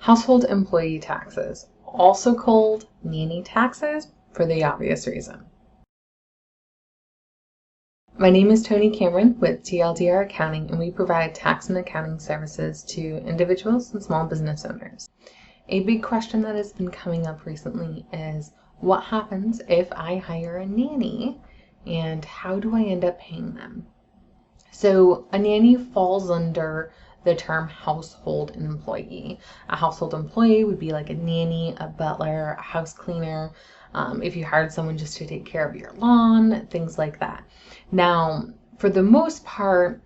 household employee taxes, also called nanny taxes for the obvious reason. My name is Tony Cameron with TLDR Accounting, and we provide tax and accounting services to individuals and small business owners. A big question that has been coming up recently is, what happens if I hire a nanny, and how do I end up paying them? So a nanny falls under the term household employee. A household employee would be like a nanny, a butler, a house cleaner, if you hired someone just to take care of your lawn, things like that. Now, for the most part,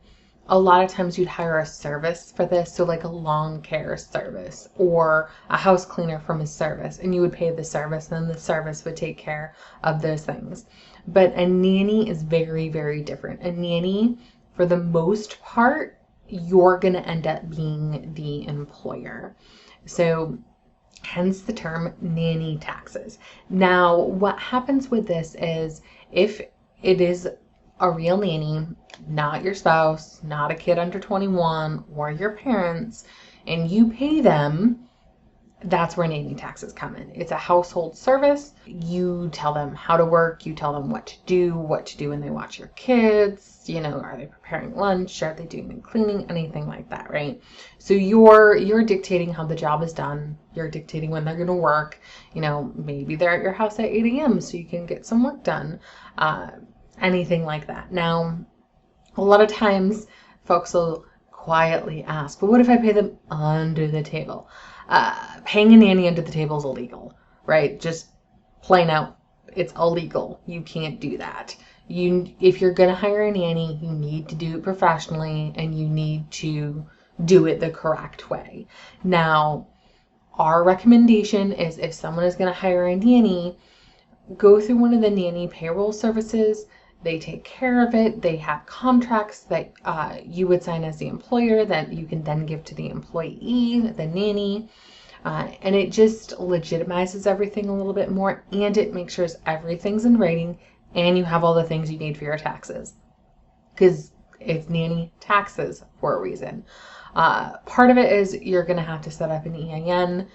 a lot of times you'd hire a service for this, so like a lawn care service or a house cleaner from a service, and you would pay the service, and then the service would take care of those things. But a nanny is very, very different. A nanny, for the most part, you're going to end up being the employer. So hence the term nanny taxes. Now, what happens with this is, if it is a real nanny, not your spouse, not a kid under 21 or your parents, and you pay them, that's where nanny taxes come in. It's a household service. You tell them how to work, you tell them what to do when they watch your kids, are they preparing lunch, are they doing the cleaning, anything like that, right? So you're dictating how the job is done, you're dictating when they're going to work, maybe they're at your house at 8 a.m. so you can get some work done, anything like that. Now, a lot of times folks will quietly ask, but what if I pay them under the table? Paying a nanny under the table is illegal, right? Just plain out, it's illegal. You can't do that. If you're going to hire a nanny, you need to do it professionally, and you need to do it the correct way. Now, our recommendation is, if someone is going to hire a nanny, go through one of the nanny payroll services. They take care of it. They have contracts that you would sign as the employer that you can then give to the employee, the nanny. And it just legitimizes everything a little bit more, and it makes sure everything's in writing and you have all the things you need for your taxes. Because it's nanny taxes for a reason. Part of it is you're going to have to set up an EIN.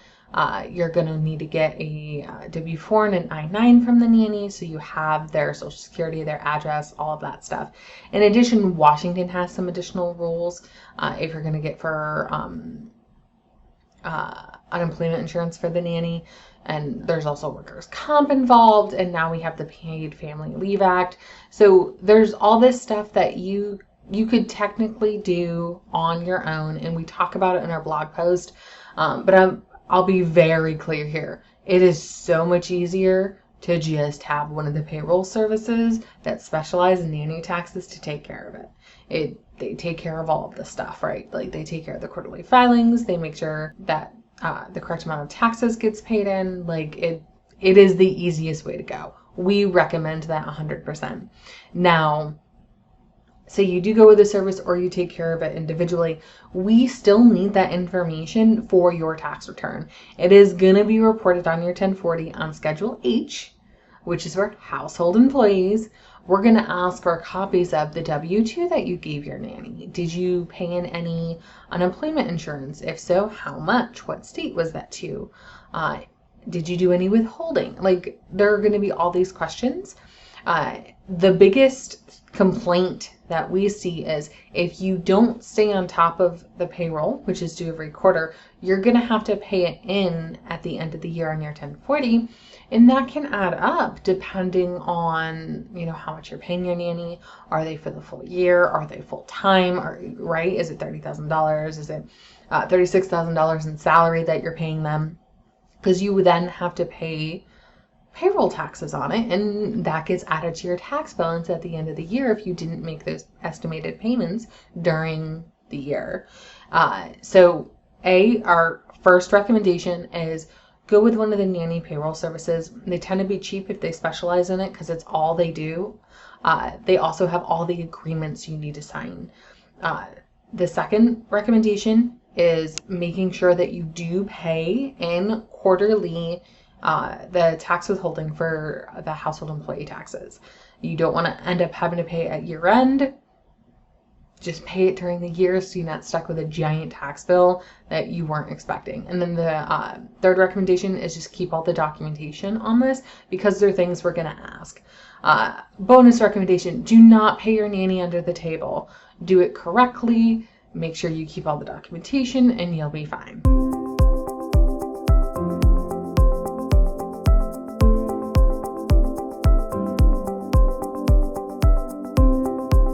You're going to need to get a W-4 and an I-9 from the nanny, so you have their social security, their address, all of that stuff. In addition, Washington has some additional rules if you're going to get for unemployment insurance for the nanny, and there's also workers' comp involved, and now we have the Paid Family Leave Act. So there's all this stuff that you could technically do on your own, and we talk about it in our blog post, but I'll be very clear here. It is so much easier to just have one of the payroll services that specialize in nanny taxes to take care of it. They take care of all of the stuff, right? Like, they take care of the quarterly filings. They make sure that the correct amount of taxes gets paid in. Like, it is the easiest way to go. We recommend that 100%. Now, say you do go with a service or you take care of it individually, we still need that information for your tax return. It is going to be reported on your 1040 on Schedule H, which is for household employees. We're going to ask for copies of the W-2 that you gave your nanny. Did you pay in any unemployment insurance? If so, how much? What state was that to? Did you do any withholding? Like, there are going to be all these questions. The biggest complaint that we see is, if you don't stay on top of the payroll, which is due every quarter, you're going to have to pay it in at the end of the year on your 1040, and that can add up depending on, how much you're paying your nanny. Are they for the full year? Are they full time? Right? Is it $30,000? Is it $36,000 in salary that you're paying them? Because you would then have to pay payroll taxes on it, and that gets added to your tax balance at the end of the year if you didn't make those estimated payments during the year. So our first recommendation is go with one of the nanny payroll services. They tend to be cheap if they specialize in it, because it's all they do. They also have all the agreements you need to sign. The second recommendation is making sure that you do pay in quarterly the tax withholding for the household employee taxes. You don't want to end up having to pay at year end just pay it during the year so you're not stuck with a giant tax bill that you weren't expecting. And then the third recommendation is just keep all the documentation on this because there are things we're going to ask. Bonus recommendation, do not pay your nanny under the table. Do it correctly. Make sure you keep all the documentation and you'll be fine.